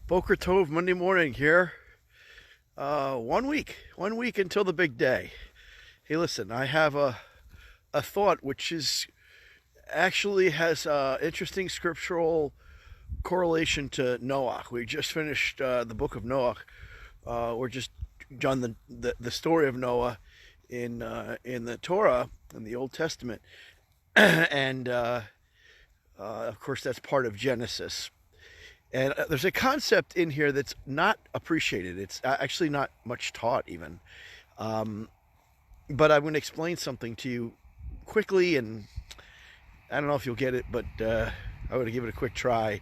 Boker Tov, Monday morning here. 1 week until the big day. Hey, listen, I have a thought which is actually has interesting scriptural correlation to Noah. We just finished the book of Noah. We're just done the story of Noah in the Torah in the Old Testament, and of course that's part of Genesis. And there's a concept in here that's not appreciated. It's actually not much taught, even. Um, but I'm going to explain something to you quickly, and I don't know if you'll get it, but I'm going to give it a quick try.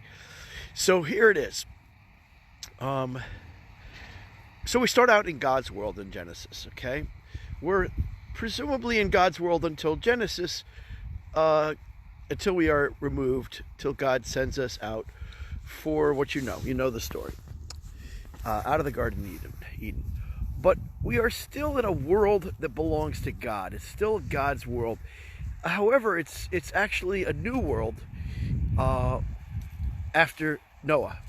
So here it is. Um, so we start out in God's world in Genesis, okay? We're presumably in God's world until Genesis, uh, until we are removed, till God sends us out for what you know. You know the story. Out of the Garden of Eden. But we are still in a world that belongs to God. It's still God's world. However, it's actually a new world after Noah.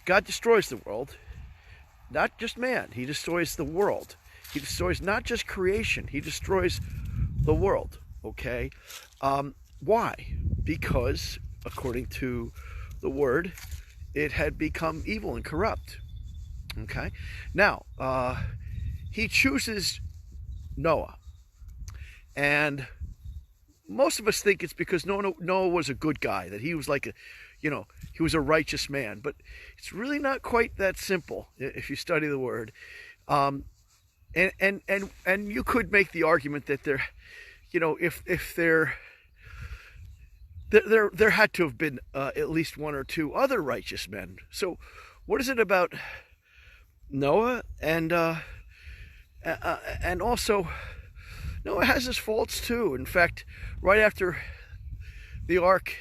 God destroys the world, not just man. He destroys the world. He destroys not just creation. He destroys the world. Okay? Why? Because, according to the word, it had become evil and corrupt. Okay? Now, he chooses Noah. And most of us think it's because Noah was a good guy, that he was like he was a righteous man. But it's really not quite that simple if you study the word. And you could make the argument that if there had to have been at least one or two other righteous men. So, what is it about Noah and also Noah has his faults too. In fact, right after the ark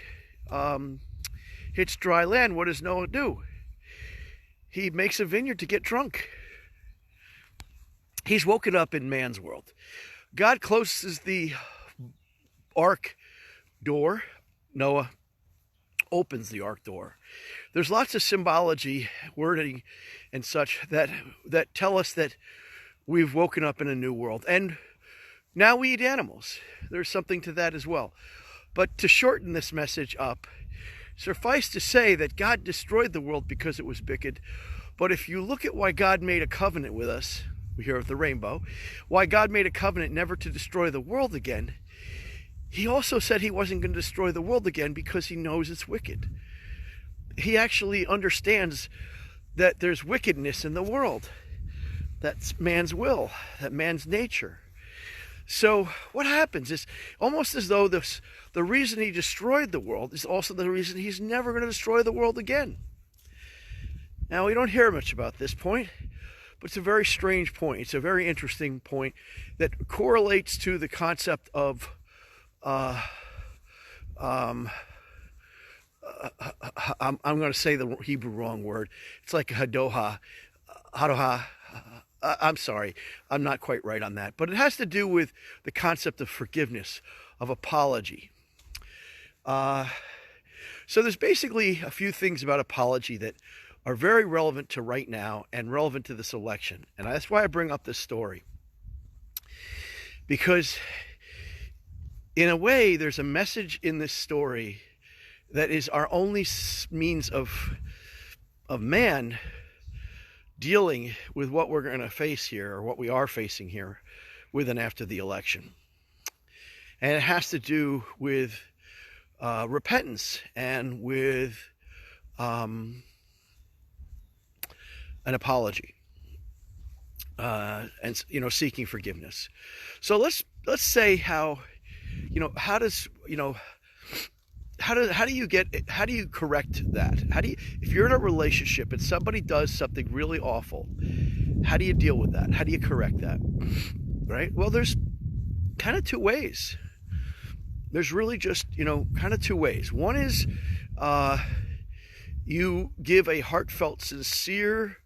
hits dry land, what does Noah do? He makes a vineyard to get drunk. He's woken up in man's world. God closes the ark door. Noah opens the ark door. There's lots of symbology, wording, and such that tell us that we've woken up in a new world. And now we eat animals. There's something to that as well. But to shorten this message up, suffice to say that God destroyed the world because it was wicked. But if you look at why God made a covenant with us, we hear of the rainbow, why God made a covenant never to destroy the world again, he also said he wasn't going to destroy the world again because he knows it's wicked. He actually understands that there's wickedness in the world. That's man's will, that man's nature. So what happens is almost as though the reason he destroyed the world is also the reason he's never going to destroy the world again. Now, we don't hear much about this point, but it's a very strange point. It's a very interesting point that correlates to the concept of I'm going to say the Hebrew wrong word. It's like hadoha, hadoha. I'm sorry, I'm not quite right on that. But it has to do with the concept of forgiveness, of apology. So there's basically a few things about apology that are very relevant to right now and relevant to this election. And that's why I bring up this story. Because in a way, there's a message in this story that is our only means of man dealing with what we're going to face here, or what we are facing here with and after the election. And it has to do with repentance and with an apology, and seeking forgiveness. So let's say how do you correct that? If you're in a relationship and somebody does something really awful, how do you deal with that? How do you correct that? Right? Well, there's kind of two ways. There's really just, kind of two ways. One is you give a heartfelt, sincere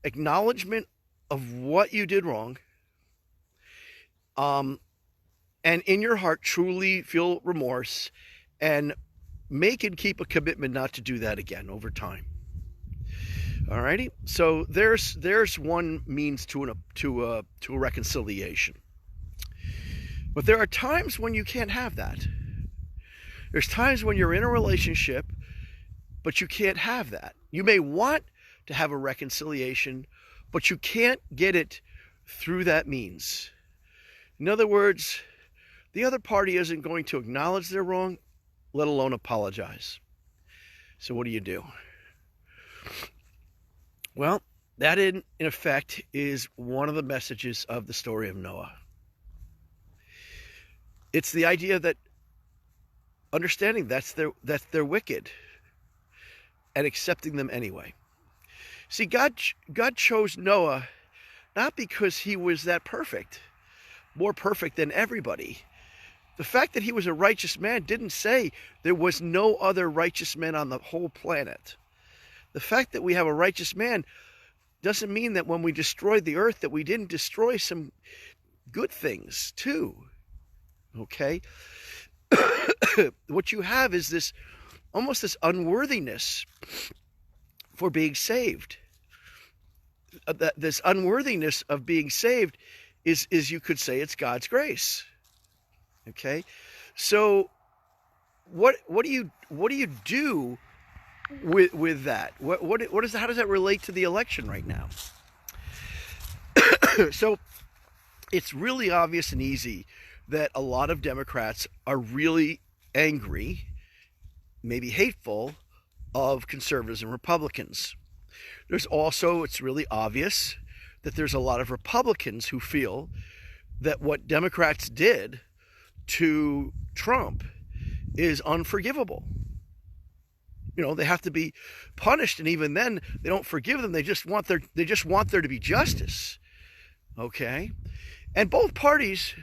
acknowledgement of what you did wrong, and in your heart truly feel remorse and make and keep a commitment not to do that again over time. Alrighty. So there's one means to a reconciliation. But there are times when you can't have that. There's times when you're in a relationship, but you can't have that. You may want to have a reconciliation, but you can't get it through that means. In other words, the other party isn't going to acknowledge they're wrong, let alone apologize. So what do you do? Well, that in effect is one of the messages of the story of Noah. It's the idea that understanding that they're wicked and accepting them anyway. See, God chose Noah not because he was that perfect, more perfect than everybody. The fact that he was a righteous man didn't say there was no other righteous man on the whole planet. The fact that we have a righteous man doesn't mean that when we destroyed the earth that we didn't destroy some good things too. Okay? What you have is this almost this unworthiness for being saved. This unworthiness of being saved is you could say it's God's grace. Okay? So what do you do with that? How does that relate to the election right now? So it's really obvious and easy that a lot of Democrats are really angry, maybe hateful, of conservatives and Republicans. It's really obvious that there's a lot of Republicans who feel that what Democrats did to Trump is unforgivable. You know, they have to be punished, and even then they don't forgive them. They just want there to be justice. Okay? And both parties,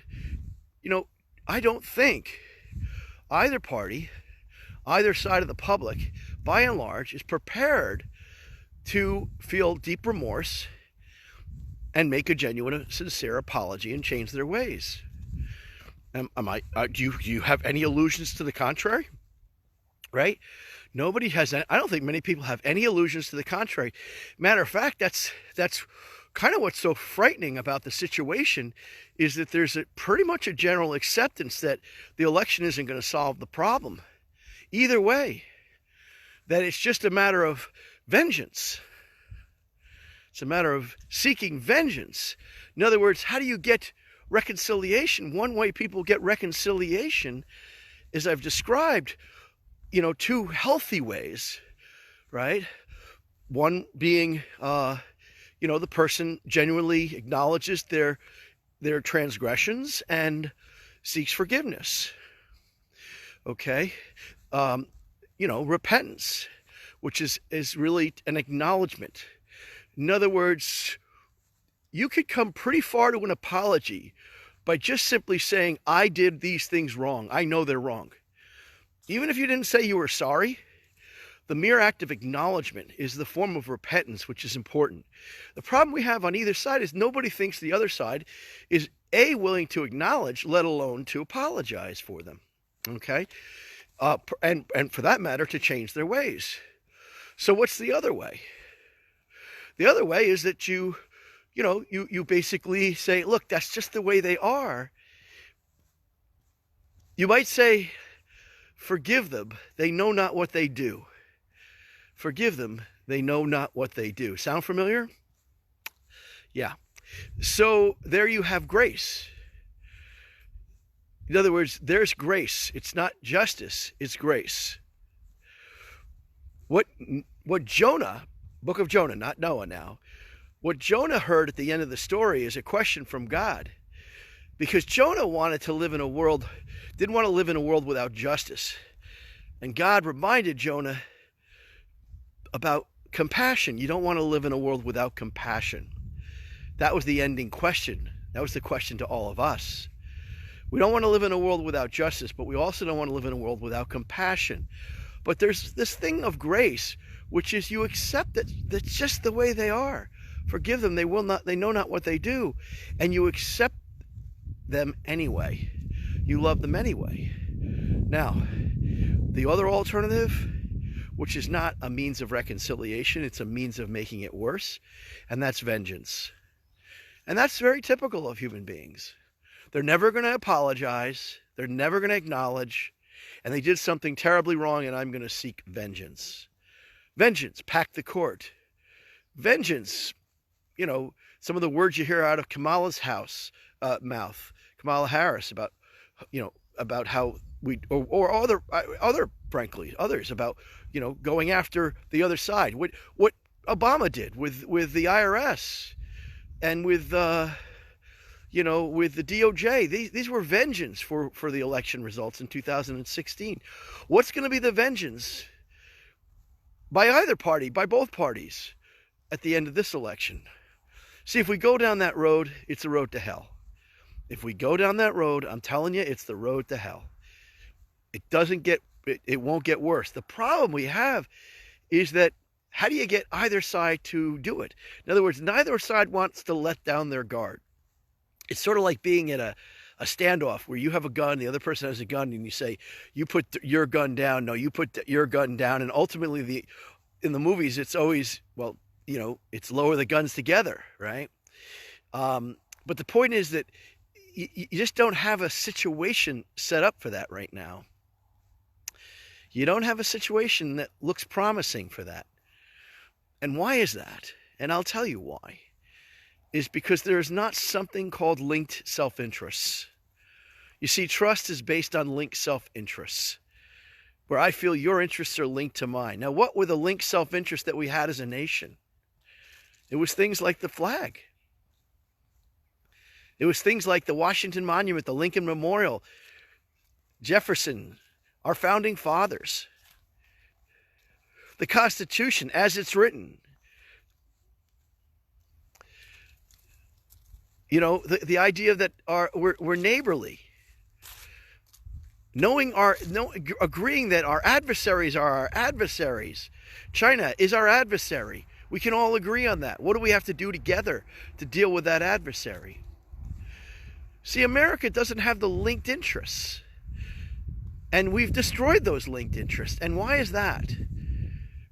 you know, I don't think either party, either side of the public, by and large, is prepared to feel deep remorse and make a genuine, sincere apology and change their ways. Do you have any illusions to the contrary? Right? Nobody has. I don't think many people have any illusions to the contrary. Matter of fact, that's kind of what's so frightening about the situation, is that there's pretty much a general acceptance that the election isn't going to solve the problem. Either way, that it's just a matter of vengeance. It's a matter of seeking vengeance. In other words, how do you get reconciliation? One way people get reconciliation, as I've described, you know, two healthy ways, right? One being, you know, the person genuinely acknowledges their transgressions and seeks forgiveness. Okay? You know, repentance, which is really an acknowledgement. In other words, you could come pretty far to an apology by just simply saying, I did these things wrong. I know they're wrong. Even if you didn't say you were sorry, the mere act of acknowledgement is the form of repentance, which is important. The problem we have on either side is nobody thinks the other side is A, willing to acknowledge, let alone to apologize for them. Okay? And for that matter, to change their ways. So what's the other way? The other way is that you basically say, look, that's just the way they are. You might say, forgive them, they know not what they do. Forgive them, they know not what they do. Sound familiar? Yeah. So there you have grace. In other words, there's grace. It's not justice, it's grace. What Jonah, book of Jonah, not Noah now, what Jonah heard at the end of the story is a question from God. Because Jonah didn't want to live in a world without justice. And God reminded Jonah about compassion. You don't want to live in a world without compassion. That was the ending question. That was the question to all of us. We don't want to live in a world without justice, but we also don't want to live in a world without compassion. But there's this thing of grace, which is you accept that that's just the way they are. Forgive them, they know not what they do. And you accept them anyway. You love them anyway. Now, the other alternative, which is not a means of reconciliation, it's a means of making it worse, and that's vengeance. And that's very typical of human beings. They're never going to apologize, they're never going to acknowledge, and they did something terribly wrong, and I'm going to seek vengeance. Vengeance, pack the court. Vengeance, you know, some of the words you hear out of Kamala's mouth, Kamala Harris, about, you know, about how we, or other, frankly, others about, you know, going after the other side. What Obama did with the IRS and with, you know, with the DOJ. These were vengeance for the election results in 2016. What's going to be the vengeance by either party, by both parties, at the end of this election? See, if we go down that road, it's a road to hell. If we go down that road, I'm telling you, it's the road to hell. It won't get worse. The problem we have is that, how do you get either side to do it? In other words, neither side wants to let down their guard. It's sort of like being at a standoff where you have a gun, the other person has a gun, and you say, you put your gun down, no, you put your gun down. And ultimately, in the movies, it's always, well, you know, it's lower the guns together, right? But the point is that you just don't have a situation set up for that right now. You don't have a situation that looks promising for that. And why is that? And I'll tell you why. Is because there is not something called linked self-interests. You see, trust is based on linked self-interests, where I feel your interests are linked to mine. Now, what were the linked self-interests that we had as a nation? It was things like the flag. It was things like the Washington Monument, the Lincoln Memorial, Jefferson, our founding fathers, the Constitution as it's written. You know, the idea that we're neighborly. Agreeing that our adversaries are our adversaries. China is our adversary. We can all agree on that. What do we have to do together to deal with that adversary? See, America doesn't have the linked interests. And we've destroyed those linked interests. And why is that?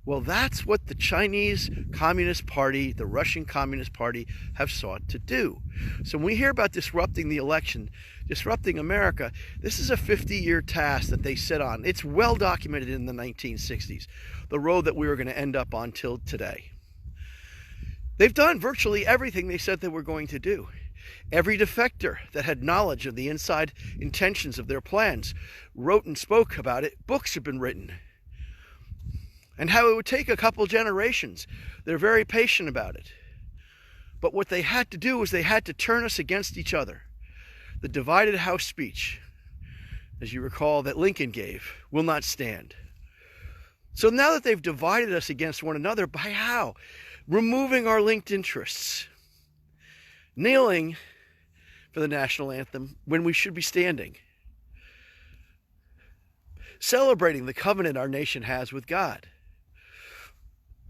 Well, that's what the Chinese Communist Party, the Russian Communist Party have sought to do. So when we hear about disrupting the election, disrupting America, this is a 50-year task that they set on. It's well documented in the 1960s, the road that we were going to end up on till today. They've done virtually everything they said they were going to do. Every defector that had knowledge of the inside intentions of their plans wrote and spoke about it. Books have been written. And how it would take a couple generations. They're very patient about it. But what they had to do was they had to turn us against each other. The divided house speech, as you recall, that Lincoln gave, will not stand. So now that they've divided us against one another, by how? Removing our linked interests. Kneeling for the national anthem when we should be standing. Celebrating the covenant our nation has with God.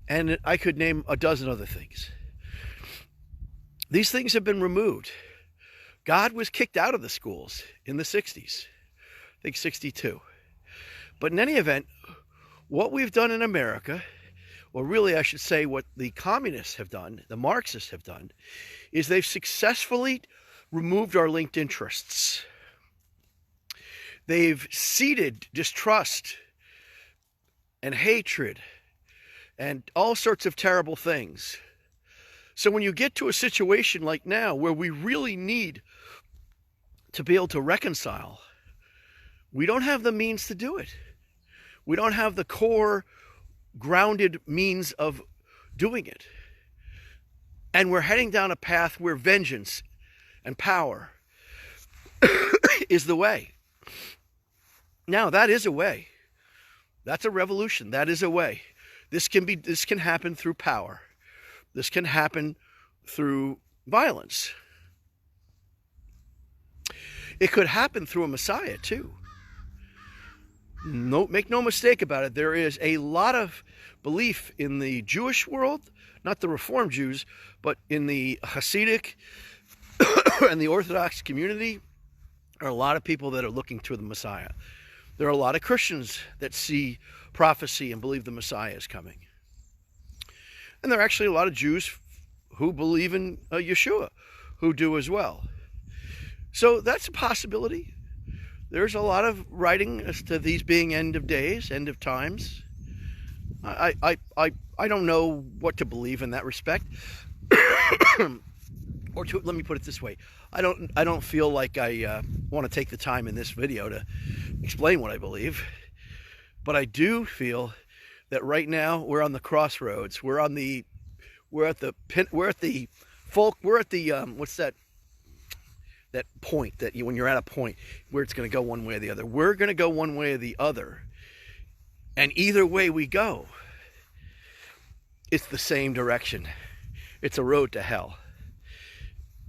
And I could name a dozen other things. These things have been removed. God was kicked out of the schools in the 60s. I think 62. But in any event, what we've done in America, or really I should say what the communists have done, the Marxists have done, is they've successfully removed our linked interests. They've seeded distrust and hatred and all sorts of terrible things. So when you get to a situation like now where we really need to be able to reconcile, we don't have the means to do it. We don't have the core grounded means of doing it. And we're heading down a path where vengeance and power is the way. Now, that is a way. That's a revolution. That is a way. This can happen through power. This can happen through violence. It could happen through a Messiah too. No, make no mistake about it. There is a lot of belief in the Jewish world, not the Reform Jews, but in the Hasidic and the Orthodox community, are a lot of people that are looking to the Messiah. There are a lot of Christians that see prophecy and believe the Messiah is coming. And there are actually a lot of Jews who believe in Yeshua who do as well. So that's a possibility. There's a lot of writing as to these being end of days, end of times. I don't know what to believe in that respect. Let me put it this way. I don't feel like I want to take the time in this video to explain what I believe. But I do feel that right now we're on the crossroads. We're at the what's that point that when you're at a point where it's going to go one way or the other. We're going to go one way or the other. And either way we go, it's the same direction. It's a road to hell.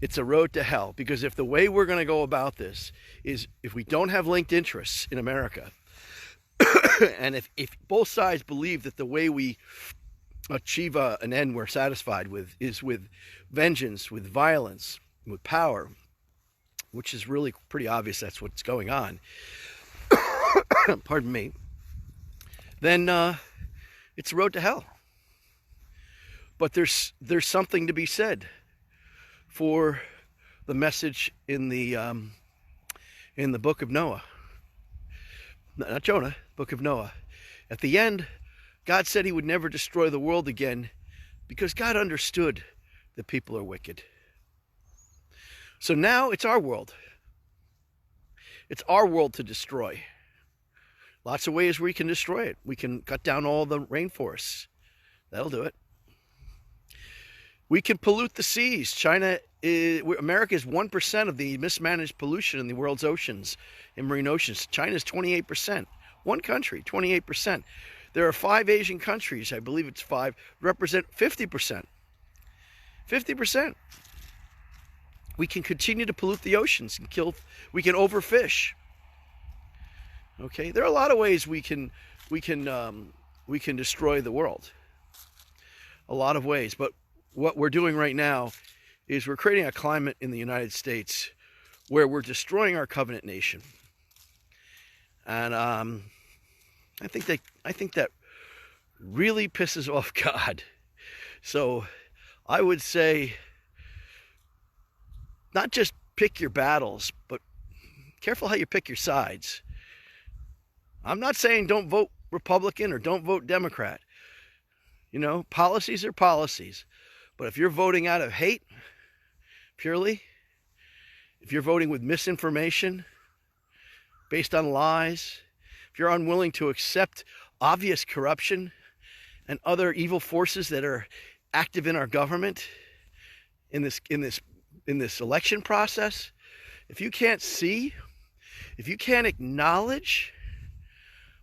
It's a road to hell, because if the way we're going to go about this is if we don't have linked interests in America, and if both sides believe that the way we achieve an end we're satisfied with is with vengeance, with violence, with power, which is really pretty obvious that's what's going on, pardon me, then it's a road to hell. But there's something to be said for the message in the book of Noah. Not Jonah, book of Noah. At the end, God said he would never destroy the world again because God understood that people are wicked. So now it's our world. It's our world to destroy. Lots of ways we can destroy it. We can cut down all the rainforests. That'll do it. We can pollute the seas. America is 1% of the mismanaged pollution in the world's oceans, in marine oceans. China's 28%. One country, 28%. There are 5 Asian countries, I believe it's 5, represent 50%. 50%. We can continue to pollute the oceans and we can overfish. Okay, there are a lot of ways we can destroy the world. A lot of ways, but what we're doing right now is we're creating a climate in the United States where we're destroying our covenant nation. And I think that really pisses off God. So I would say not just pick your battles, but careful how you pick your sides. I'm not saying don't vote Republican or don't vote Democrat. You know, policies are policies. But if you're voting out of hate, purely, if you're voting with misinformation, based on lies, if you're unwilling to accept obvious corruption and other evil forces that are active in our government, in this election process, if you can't see, if you can't acknowledge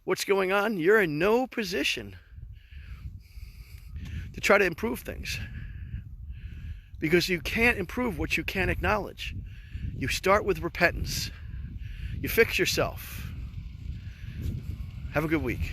what's going on, you're in no position to try to improve things. Because you can't improve what you can't acknowledge. You start with repentance. You fix yourself. Have a good week.